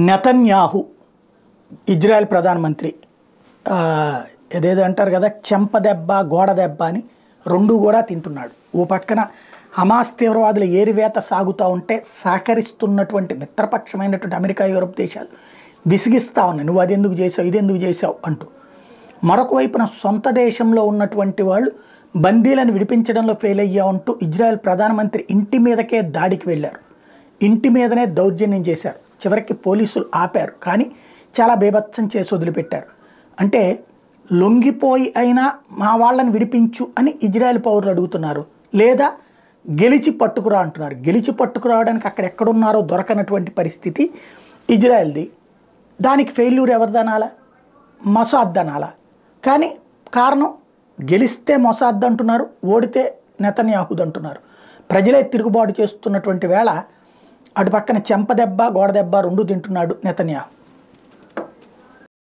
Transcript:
Netanyahu Israel ప్రధానమంత్రి ఏదేదో అంటారు కదా, చెంప దెబ్బ గోడ దెబ్బ అని రెండు కూడా తింటున్నాడు. ఓ పక్కన హమాస్ తీవ్రవాదుల ఏరివేత సాగుతూ ఉంటే సహకరిస్తున్నటువంటి మిత్రపక్షమైనటువంటి అమెరికా, యూరప్ దేశాలు విసిగిస్తూ ఉన్నాయి, నువ్వు అది ఎందుకు చేసావు, ఇది ఎందుకు చేసావు అంటూ. మరొక వైపున సొంత దేశంలో ఉన్నటువంటి వాళ్ళు బందీలను విడిపించడంలో ఫెయిల్ అయ్యామంటూ ఇజ్రాయెల్ ప్రధానమంత్రి ఇంటి మీదకే దాడికి వెళ్ళారు. ఇంటి మీదనే దౌర్జన్యం చేశారు. చివరికి పోలీసులు ఆపారు, కానీ చాలా బేభత్సం చేసి వదిలిపెట్టారు. అంటే లొంగిపోయి అయినా మా వాళ్ళని విడిపించు అని ఇజ్రాయెల్ పౌరులు అడుగుతున్నారు, లేదా గెలిచి పట్టుకురా అంటున్నారు. గెలిచి పట్టుకురావడానికి అక్కడ ఎక్కడున్నారో దొరకనటువంటి పరిస్థితి ఇజ్రాయెల్ది. దానికి ఫెయిల్యూర్ ఎవరిదనాలా? మొసాద్ అనాలా? కానీ కారణం గెలిస్తే మొసాద్ అంటున్నారు, ఓడితే నెతన్యాహుద్ అంటున్నారు. ప్రజలే తిరుగుబాటు చేస్తున్నటువంటి వేళ అటు పక్కన చెంప దెబ్బ గోడ దెబ్బ రెండు తింటున్నాడు నెతన్యాహు.